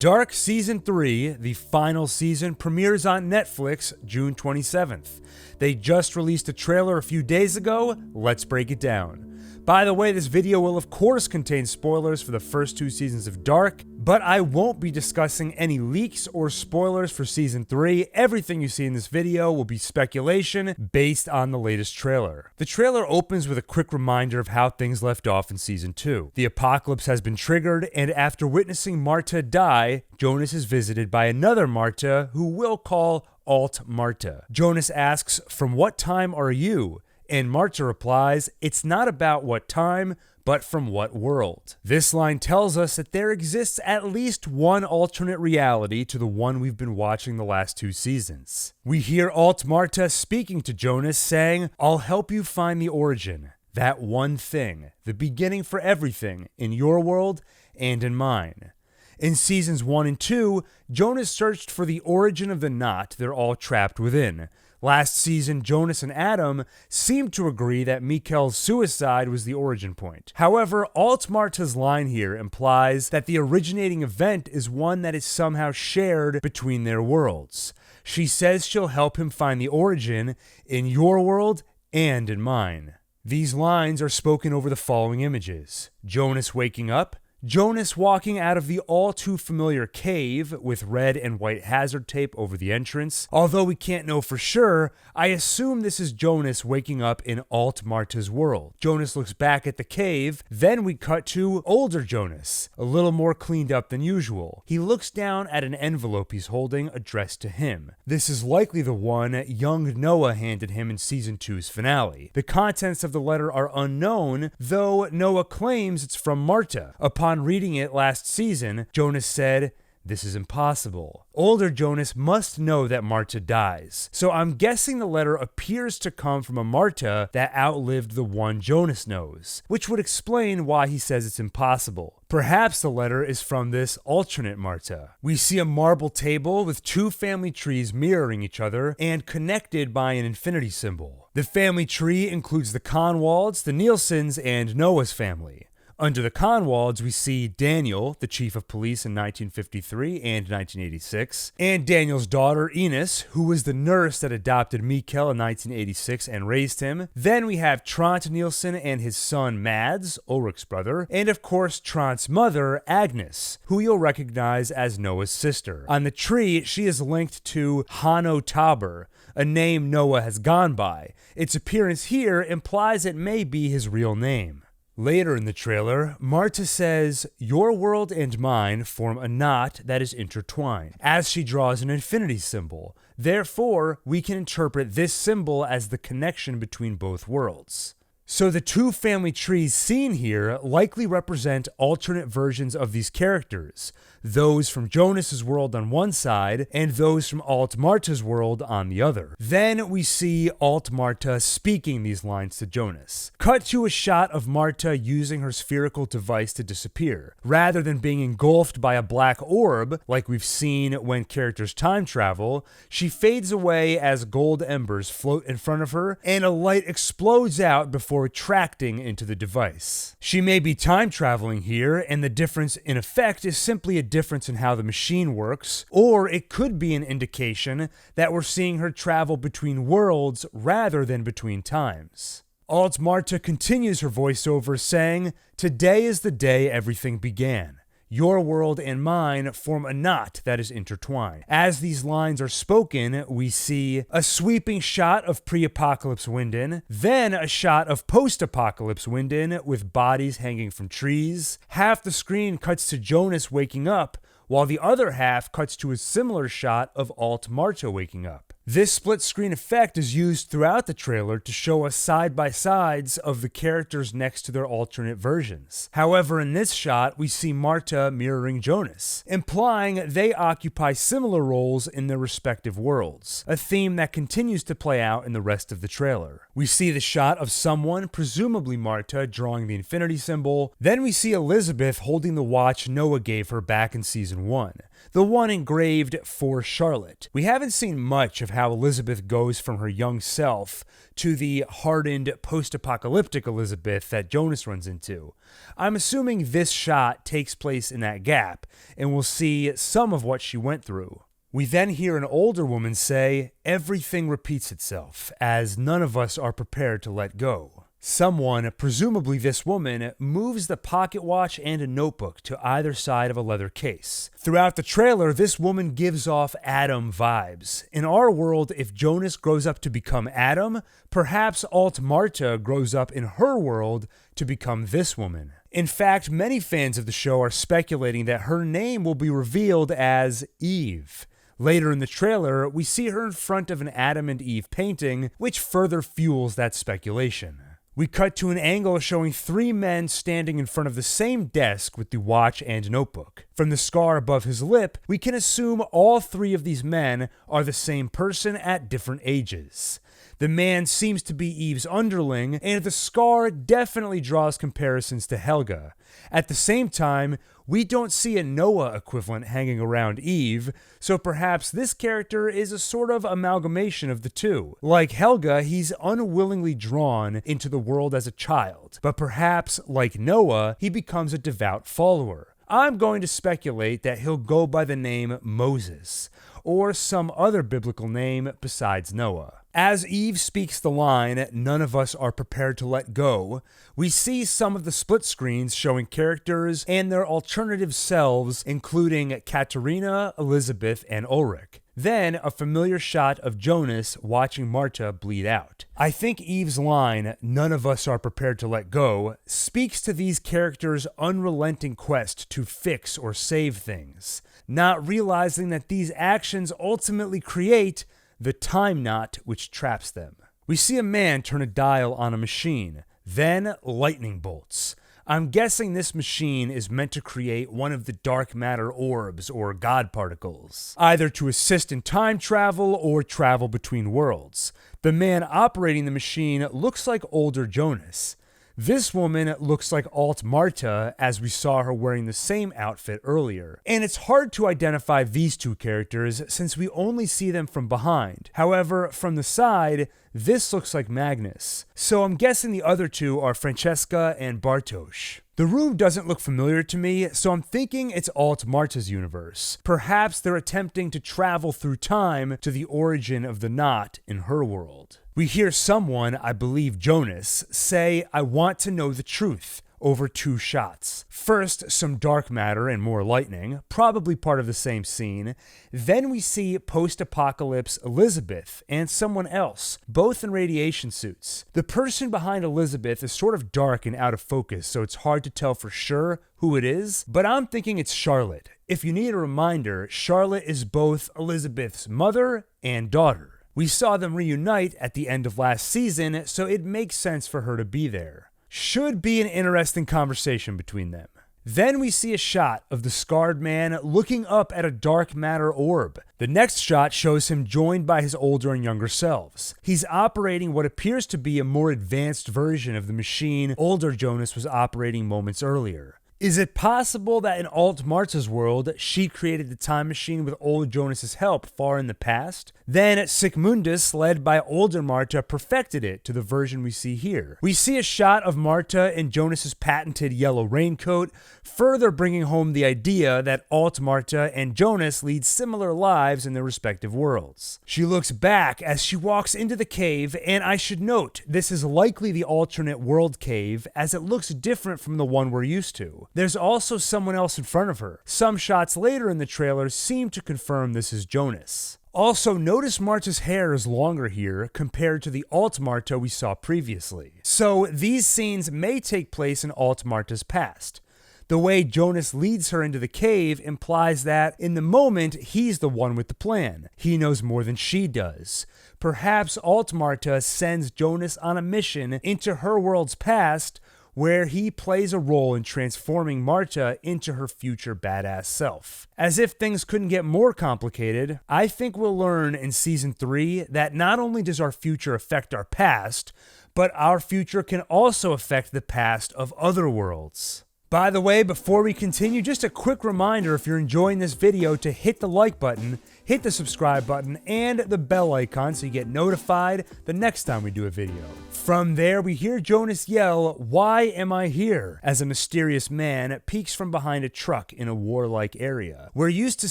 Dark Season 3, the final season, premieres on Netflix June 27th. They just released a trailer a few days ago. Let's break it down. By the way, this video will of course contain spoilers for the first 2 seasons of Dark, but I won't be discussing any leaks or spoilers for Season 3. Everything you see in this video will be speculation based on the latest trailer. The trailer opens with a quick reminder of how things left off in Season 2. The apocalypse has been triggered, and after witnessing Marta die, Jonas is visited by another Marta who we'll call Alt Marta. Jonas asks, "From what time are you?" And Marta replies, "It's not about what time, but from what world." This line tells us that there exists at least one alternate reality to the one we've been watching the last 2 seasons. We hear Alt Marta speaking to Jonas saying, "I'll help you find the origin, that one thing, the beginning for everything, in your world and in mine." In seasons 1 and 2, Jonas searched for the origin of the knot they're all trapped within. Last season, Jonas and Adam seemed to agree that Mikkel's suicide was the origin point. However, Alt Marta's line here implies that the originating event is one that is somehow shared between their worlds. She says she'll help him find the origin in your world and in mine. These lines are spoken over the following images: Jonas waking up, Jonas walking out of the all-too-familiar cave with red and white hazard tape over the entrance. Although we can't know for sure, I assume this is Jonas waking up in Alt Marta's world. Jonas looks back at the cave, then we cut to older Jonas, a little more cleaned up than usual. He looks down at an envelope he's holding addressed to him. This is likely the one young Noah handed him in Season 2's finale. The contents of the letter are unknown, though Noah claims it's from Marta. Upon reading it last season, Jonas said, "This is impossible." Older Jonas must know that Marta dies, so I'm guessing the letter appears to come from a Marta that outlived the one Jonas knows, which would explain why he says it's impossible. Perhaps the letter is from this alternate Marta. We see a marble table with 2 family trees mirroring each other and connected by an infinity symbol. The family tree includes the Conwalds, the Nielsen's, and Noah's family. Under the Conwalds, we see Daniel, the chief of police in 1953 and 1986, and Daniel's daughter, Ines, who was the nurse that adopted Mikkel in 1986 and raised him. Then we have Trant Nielsen and his son, Mads, Ulrich's brother, and of course, Trant's mother, Agnes, who you'll recognize as Noah's sister. On the tree, she is linked to Hanno Tauber, a name Noah has gone by. Its appearance here implies it may be his real name. Later in the trailer, Marta says, "Your world and mine form a knot that is intertwined," as she draws an infinity symbol. Therefore, we can interpret this symbol as the connection between both worlds. So the 2 family trees seen here likely represent alternate versions of these characters, those from Jonas's world on one side and those from Alt Marta's world on the other. Then we see Alt Marta speaking these lines to Jonas. Cut to a shot of Marta using her spherical device to disappear. Rather than being engulfed by a black orb, like we've seen when characters time travel, she fades away as gold embers float in front of her and a light explodes out before retracting into the device. She may be time traveling here, and the difference in effect is simply a difference in how the machine works, or it could be an indication that we're seeing her travel between worlds rather than between times. Alt Marta continues her voiceover saying, "Today is the day everything began. Your world and mine form a knot that is intertwined." As these lines are spoken, we see a sweeping shot of pre-apocalypse Winden, then a shot of post-apocalypse Winden with bodies hanging from trees. Half the screen cuts to Jonas waking up, while the other half cuts to a similar shot of Alt Marta waking up. This split screen effect is used throughout the trailer to show us side-by-sides of the characters next to their alternate versions. However, in this shot, we see Marta mirroring Jonas, implying they occupy similar roles in their respective worlds, a theme that continues to play out in the rest of the trailer. We see the shot of someone, presumably Marta, drawing the infinity symbol. Then we see Elizabeth holding the watch Noah gave her back in Season 1, the one engraved for Charlotte. We haven't seen much of how Elizabeth goes from her young self to the hardened post-apocalyptic Elizabeth that Jonas runs into. I'm assuming this shot takes place in that gap, and we'll see some of what she went through. We then hear an older woman say, "Everything repeats itself, as none of us are prepared to let go." Someone, presumably this woman, moves the pocket watch and a notebook to either side of a leather case. Throughout the trailer, this woman gives off Adam vibes. In our world, if Jonas grows up to become Adam, perhaps Alt Marta grows up in her world to become this woman. In fact, many fans of the show are speculating that her name will be revealed as Eve. Later in the trailer, we see her in front of an Adam and Eve painting, which further fuels that speculation. We cut to an angle showing three men standing in front of the same desk with the watch and notebook. From the scar above his lip, we can assume all three of these men are the same person at different ages. The man seems to be Eve's underling, and the scar definitely draws comparisons to Helga. At the same time, we don't see a Noah equivalent hanging around Eve, so perhaps this character is a sort of amalgamation of the two. Like Helga, he's unwillingly drawn into the world as a child, but perhaps, like Noah, he becomes a devout follower. I'm going to speculate that he'll go by the name Moses, or some other biblical name besides Noah. As Eve speaks the line, "None of us are prepared to let go," we see some of the split screens showing characters and their alternative selves, including Katerina, Elizabeth, and Ulrich. Then, a familiar shot of Jonas watching Marta bleed out. I think Eve's line, "None of us are prepared to let go," speaks to these characters' unrelenting quest to fix or save things, not realizing that these actions ultimately create the time knot which traps them. We see a man turn a dial on a machine, then lightning bolts. I'm guessing this machine is meant to create one of the dark matter orbs or God particles, either to assist in time travel or travel between worlds. The man operating the machine looks like older Jonas. This woman looks like Alt Marta, as we saw her wearing the same outfit earlier. And it's hard to identify these two characters since we only see them from behind. However, from the side, this looks like Magnus. So I'm guessing the other two are Francesca and Bartosz. The room doesn't look familiar to me, so I'm thinking it's Alt Marta's universe. Perhaps they're attempting to travel through time to the origin of the knot in her world. We hear someone, I believe Jonas, say, "I want to know the truth," over two shots. First, some dark matter and more lightning, probably part of the same scene. Then we see post-apocalypse Elizabeth and someone else, both in radiation suits. The person behind Elizabeth is sort of dark and out of focus, so it's hard to tell for sure who it is, but I'm thinking it's Charlotte. If you need a reminder, Charlotte is both Elizabeth's mother and daughter. We saw them reunite at the end of last season, so it makes sense for her to be there. Should be an interesting conversation between them. Then we see a shot of the scarred man looking up at a dark matter orb. The next shot shows him joined by his older and younger selves. He's operating what appears to be a more advanced version of the machine older Jonas was operating moments earlier. Is it possible that in Alt Marta's world, she created the time machine with old Jonas's help far in the past? Then Sigmundus, led by older Marta, perfected it to the version we see here. We see a shot of Marta in Jonas's patented yellow raincoat, further bringing home the idea that Alt Marta and Jonas lead similar lives in their respective worlds. She looks back as she walks into the cave, and I should note, this is likely the alternate world cave, as it looks different from the one we're used to. There's also someone else in front of her. Some shots later in the trailer seem to confirm this is Jonas. Also, notice Marta's hair is longer here compared to the Alt Marta we saw previously. So these scenes may take place in Alt Marta's past. The way Jonas leads her into the cave implies that, in the moment, he's the one with the plan. He knows more than she does. Perhaps Alt Marta sends Jonas on a mission into her world's past, where he plays a role in transforming Marta into her future badass self. As if things couldn't get more complicated, I think we'll learn in Season 3 that not only does our future affect our past, but our future can also affect the past of other worlds. By the way, before we continue, just a quick reminder, if you're enjoying this video, to hit the like button, hit the subscribe button and the bell icon so you get notified the next time we do a video. From there, we hear Jonas yell, "Why am I here?" as a mysterious man peeks from behind a truck in a warlike area. We're used to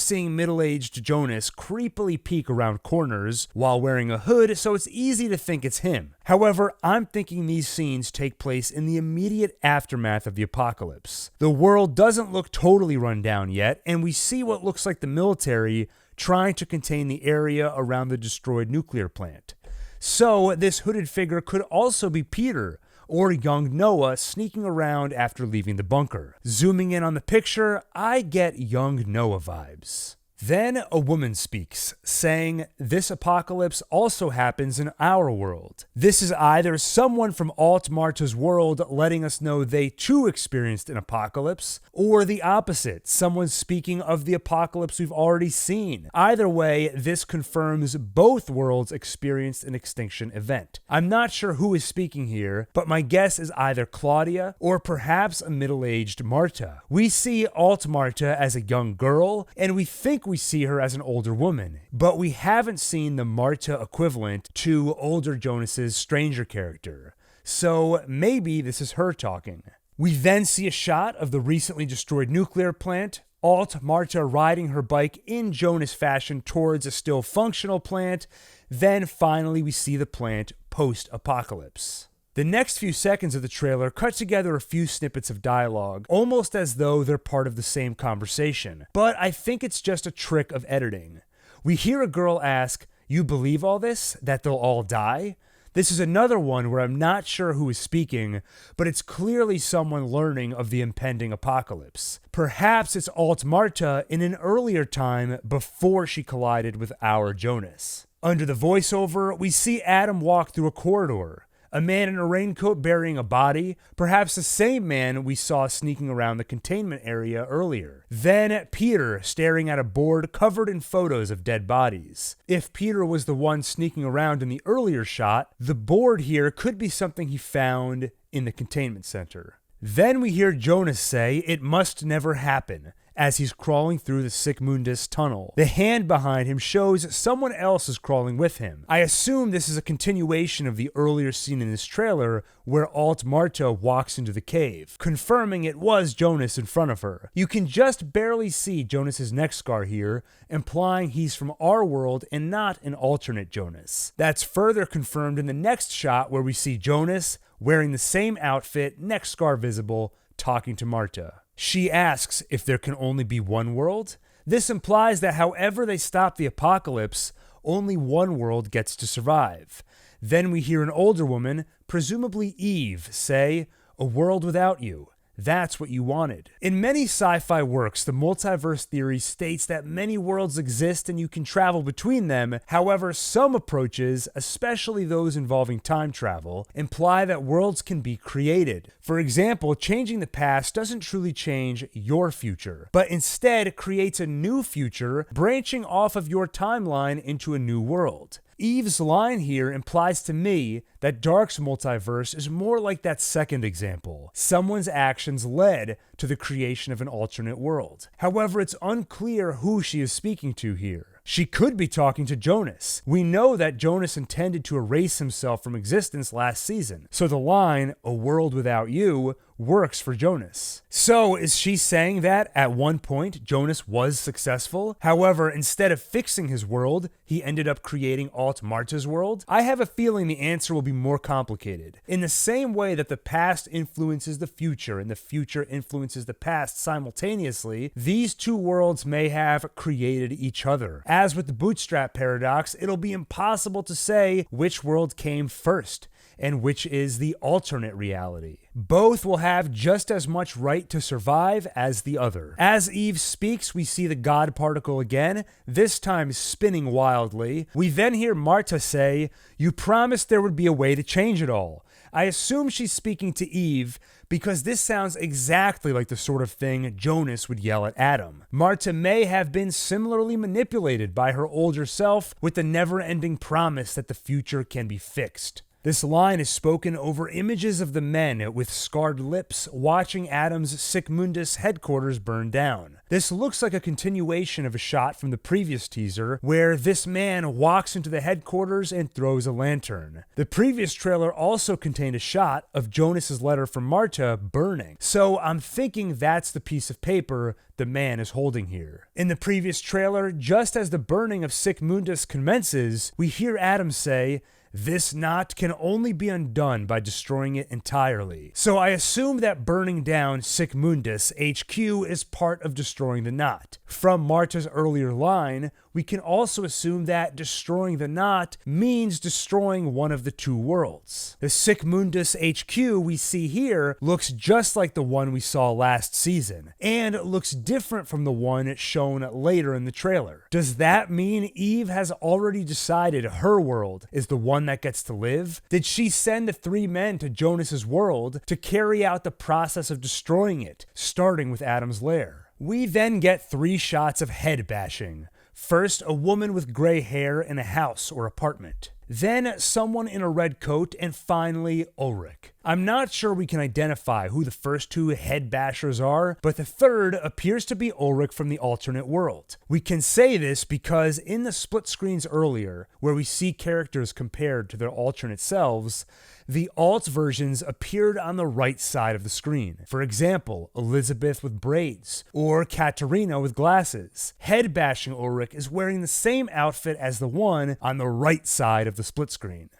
seeing middle-aged Jonas creepily peek around corners while wearing a hood, so it's easy to think it's him. However, I'm thinking these scenes take place in the immediate aftermath of the apocalypse. The world doesn't look totally run down yet, and we see what looks like the military trying to contain the area around the destroyed nuclear plant. So, this hooded figure could also be Peter, or young Noah sneaking around after leaving the bunker. Zooming in on the picture, I get young Noah vibes. Then a woman speaks, saying, "This apocalypse also happens in our world." This is either someone from Alt Marta's world letting us know they too experienced an apocalypse, or the opposite, someone speaking of the apocalypse we've already seen. Either way, this confirms both worlds experienced an extinction event. I'm not sure who is speaking here, but my guess is either Claudia or perhaps a middle-aged Marta. We see Alt Marta as a young girl, and we think we see her as an older woman, but we haven't seen the Marta equivalent to older Jonas's stranger character. So maybe this is her talking. We then see a shot of the recently destroyed nuclear plant, Alt Marta riding her bike in Jonas fashion towards a still functional plant. Then finally we see the plant post-apocalypse. The next few seconds of the trailer cut together a few snippets of dialogue, almost as though they're part of the same conversation. But I think it's just a trick of editing. We hear a girl ask, "You believe all this? That they'll all die?" This is another one where I'm not sure who is speaking, but it's clearly someone learning of the impending apocalypse. Perhaps it's Alt Marta in an earlier time before she collided with our Jonas. Under the voiceover, we see Adam walk through a corridor. A man in a raincoat burying a body, perhaps the same man we saw sneaking around the containment area earlier. Then Peter staring at a board covered in photos of dead bodies. If Peter was the one sneaking around in the earlier shot, the board here could be something he found in the containment center. Then we hear Jonas say, "It must never happen," as he's crawling through the Sigmundus tunnel. The hand behind him shows someone else is crawling with him. I assume this is a continuation of the earlier scene in this trailer where Alt Marta walks into the cave, confirming it was Jonas in front of her. You can just barely see Jonas's neck scar here, implying he's from our world and not an alternate Jonas. That's further confirmed in the next shot where we see Jonas wearing the same outfit, neck scar visible, talking to Marta. She asks if there can only be one world. This implies that however they stop the apocalypse, only one world gets to survive. Then we hear an older woman, presumably Eve, say, "A world without you. That's what you wanted." In many sci-fi works, the multiverse theory states that many worlds exist and you can travel between them. However, some approaches, especially those involving time travel, imply that worlds can be created. For example, changing the past doesn't truly change your future, but instead creates a new future branching off of your timeline into a new world. Eve's line here implies to me that Dark's multiverse is more like that second example. Someone's actions led to the creation of an alternate world. However, it's unclear who she is speaking to here. She could be talking to Jonas. We know that Jonas intended to erase himself from existence last season, so the line, "A world without you," works for Jonas. So is she saying that at one point Jonas was successful? However, instead of fixing his world, he ended up creating Alt Marta's world? I have a feeling the answer will be more complicated. In the same way that the past influences the future and the future influences the past simultaneously, these two worlds may have created each other. As with the bootstrap paradox, it'll be impossible to say which world came first and which is the alternate reality. Both will have just as much right to survive as the other. As Eve speaks, we see the God particle again, this time spinning wildly. We then hear Marta say, "You promised there would be a way to change it all." I assume she's speaking to Eve because this sounds exactly like the sort of thing Jonas would yell at Adam. Marta may have been similarly manipulated by her older self with the never-ending promise that the future can be fixed. This line is spoken over images of the men with scarred lips watching Adam's Sickmundus headquarters burn down. This looks like a continuation of a shot from the previous teaser where this man walks into the headquarters and throws a lantern. The previous trailer also contained a shot of Jonas's letter from Marta burning, so I'm thinking that's the piece of paper the man is holding here. In the previous trailer, just as the burning of Sickmundus commences, we hear Adam say, "This knot can only be undone by destroying it entirely." So I assume that burning down Sickmundus HQ is part of destroying the knot. From Marta's earlier line, we can also assume that destroying the knot means destroying one of the two worlds. The Sickmundus HQ we see here looks just like the one we saw last season, and looks different from the one shown later in the trailer. Does that mean Eve has already decided her world is the one that gets to live? Did she send the three men to Jonas's world to carry out the process of destroying it, starting with Adam's lair? We then get 3 shots of head bashing. First, a woman with gray hair in a house or apartment. Then, someone in a red coat, and finally, Ulrich. I'm not sure we can identify who the first 2 head bashers are, but the third appears to be Ulrich from the alternate world. We can say this because in the split screens earlier, where we see characters compared to their alternate selves, the alt versions appeared on the right side of the screen. For example, Elizabeth with braids, or Katerina with glasses. Head bashing Ulrich is wearing the same outfit as the one on the right side of the split screen.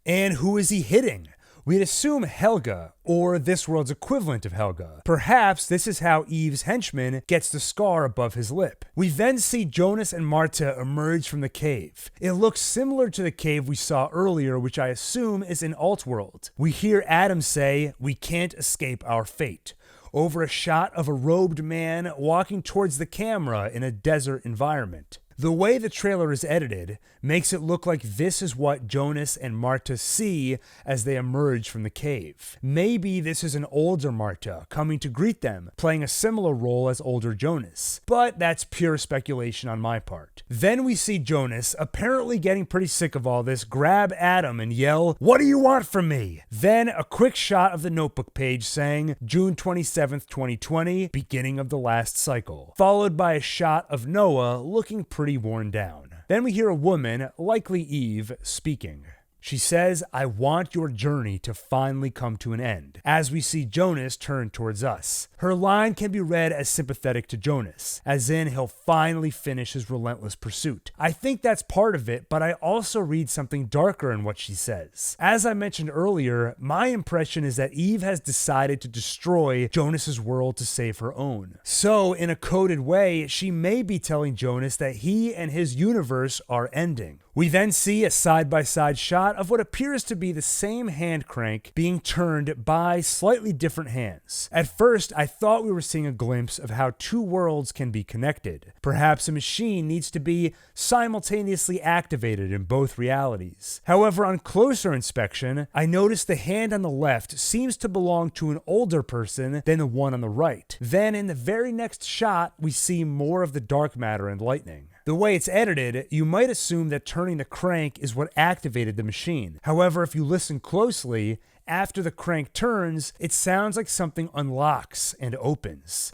And who is he hitting? We'd assume Helga, or this world's equivalent of Helga. Perhaps this is how Eve's henchman gets the scar above his lip. We then see Jonas and Marta emerge from the cave. It looks similar to the cave we saw earlier, which I assume is in Altworld. We hear Adam say, "We can't escape our fate," over a shot of a robed man walking towards the camera in a desert environment. The way the trailer is edited makes it look like this is what Jonas and Marta see as they emerge from the cave. Maybe this is an older Marta coming to greet them, playing a similar role as older Jonas. But that's pure speculation on my part. Then we see Jonas, apparently getting pretty sick of all this, grab Adam and yell, "What do you want from me?" Then a quick shot of the notebook page saying June 27th, 2020, beginning of the last cycle, followed by a shot of Noah looking pretty worn down. Then we hear a woman, likely Eve, speaking. She says, "I want your journey to finally come to an end," as we see Jonas turn towards us. Her line can be read as sympathetic to Jonas, as in he'll finally finish his relentless pursuit. I think that's part of it, but I also read something darker in what she says. As I mentioned earlier, my impression is that Eve has decided to destroy Jonas's world to save her own. So, in a coded way, she may be telling Jonas that he and his universe are ending. We then see a side-by-side shot of what appears to be the same hand crank being turned by slightly different hands. At first, I thought we were seeing a glimpse of how 2 worlds can be connected. Perhaps a machine needs to be simultaneously activated in both realities. However, on closer inspection, I noticed the hand on the left seems to belong to an older person than the one on the right. Then, in the very next shot, we see more of the dark matter and lightning. The way it's edited, you might assume that turning the crank is what activated the machine. However, if you listen closely, after the crank turns, it sounds like something unlocks and opens.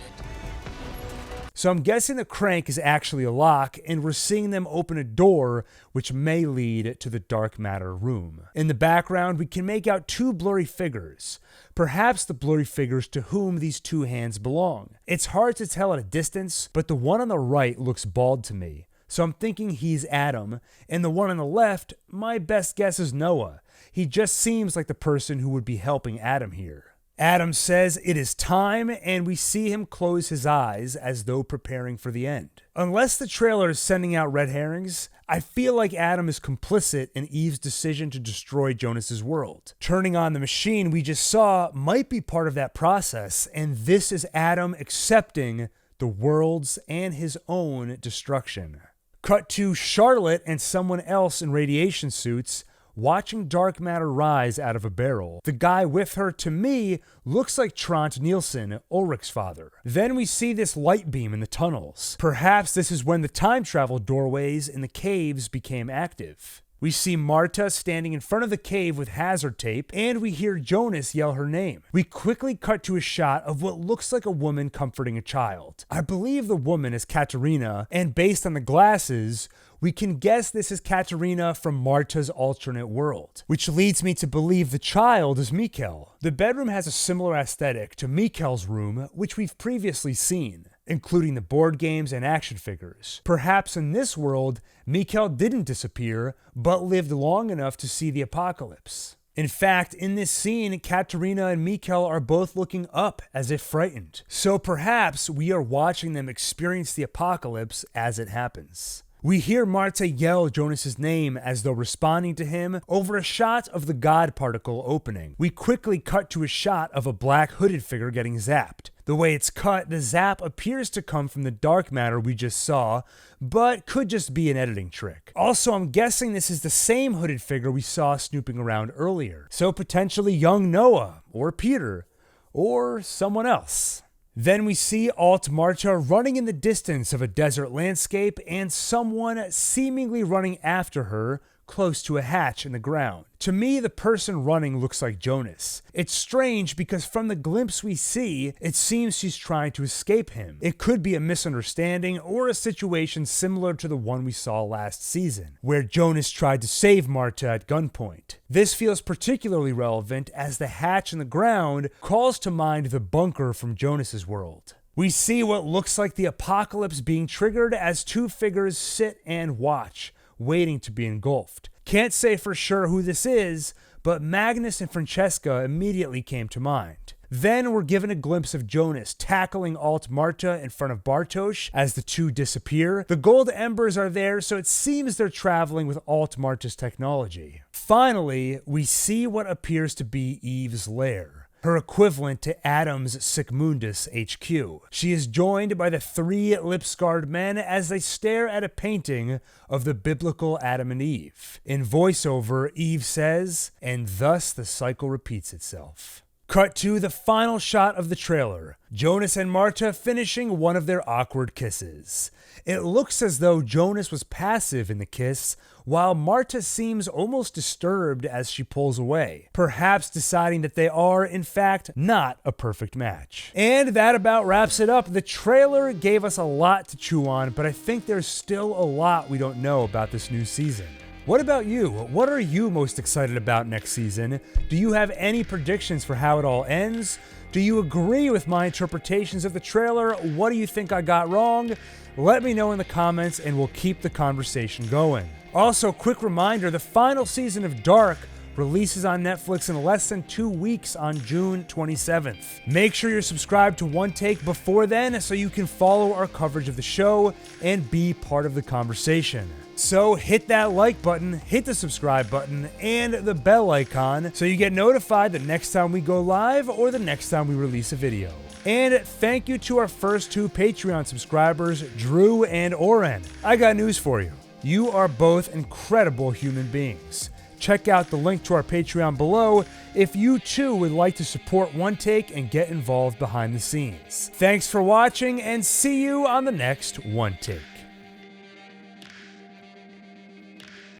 So I'm guessing the crank is actually a lock, and we're seeing them open a door, which may lead to the dark matter room. In the background, we can make out 2 blurry figures. Perhaps the blurry figures to whom these 2 hands belong. It's hard to tell at a distance, but the one on the right looks bald to me. So I'm thinking he's Adam, and the one on the left, my best guess is Noah. He just seems like the person who would be helping Adam here. Adam says it is time, and we see him close his eyes as though preparing for the end. Unless the trailer is sending out red herrings, I feel like Adam is complicit in Eve's decision to destroy Jonas's world. Turning on the machine we just saw might be part of that process, and this is Adam accepting the world's and his own destruction. Cut to Charlotte and someone else in radiation suits watching dark matter rise out of a barrel. The guy with her, to me, looks like Trant Nielsen, Ulrich's father. Then we see this light beam in the tunnels. Perhaps this is when the time travel doorways in the caves became active. We see Marta standing in front of the cave with hazard tape, and we hear Jonas yell her name. We quickly cut to a shot of what looks like a woman comforting a child. I believe the woman is Katerina, and based on the glasses, we can guess this is Katerina from Marta's alternate world, which leads me to believe the child is Mikkel. The bedroom has a similar aesthetic to Mikkel's room, which we've previously seen, including the board games and action figures. Perhaps in this world, Mikkel didn't disappear, but lived long enough to see the apocalypse. In fact, in this scene, Katerina and Mikkel are both looking up as if frightened. So perhaps we are watching them experience the apocalypse as it happens. We hear Marta yell Jonas's name as though responding to him over a shot of the God particle opening. We quickly cut to a shot of a black hooded figure getting zapped. The way it's cut, the zap appears to come from the dark matter we just saw, but could just be an editing trick. Also, I'm guessing this is the same hooded figure we saw snooping around earlier. So potentially young Noah, or Peter, or someone else. Then we see Alt Marta running in the distance of a desert landscape and someone seemingly running after her close to a hatch in the ground. To me, the person running looks like Jonas. It's strange because from the glimpse we see, it seems she's trying to escape him. It could be a misunderstanding or a situation similar to the one we saw last season, where Jonas tried to save Marta at gunpoint. This feels particularly relevant as the hatch in the ground calls to mind the bunker from Jonas's world. We see what looks like the apocalypse being triggered as two figures sit and watch, waiting to be engulfed. Can't say for sure who this is, but Magnus and Francesca immediately came to mind. Then we're given a glimpse of Jonas tackling Alt Marta in front of Bartosz as the two disappear. The gold embers are there, so it seems they're traveling with Alt Marta's technology. Finally, we see what appears to be Eve's lair, her equivalent to Adam's Sigmundus HQ. She is joined by the three lip-scarred men as they stare at a painting of the biblical Adam and Eve. In voiceover, Eve says, "And thus the cycle repeats itself." Cut to the final shot of the trailer, Jonas and Marta finishing one of their awkward kisses. It looks as though Jonas was passive in the kiss, while Marta seems almost disturbed as she pulls away, perhaps deciding that they are, in fact, not a perfect match. And that about wraps it up. The trailer gave us a lot to chew on, but I think there's still a lot we don't know about this new season. What about you? What are you most excited about next season? Do you have any predictions for how it all ends? Do you agree with my interpretations of the trailer? What do you think I got wrong? Let me know in the comments and we'll keep the conversation going. Also, quick reminder, the final season of Dark releases on Netflix in less than 2 weeks on June 27th. Make sure you're subscribed to One Take before then so you can follow our coverage of the show and be part of the conversation. So hit that like button, hit the subscribe button, and the bell icon so you get notified the next time we go live or the next time we release a video. And thank you to our first 2 Patreon subscribers, Drew and Oren. I got news for you. You are both incredible human beings. Check out the link to our Patreon below if you too would like to support One Take and get involved behind the scenes. Thanks for watching and see you on the next One Take.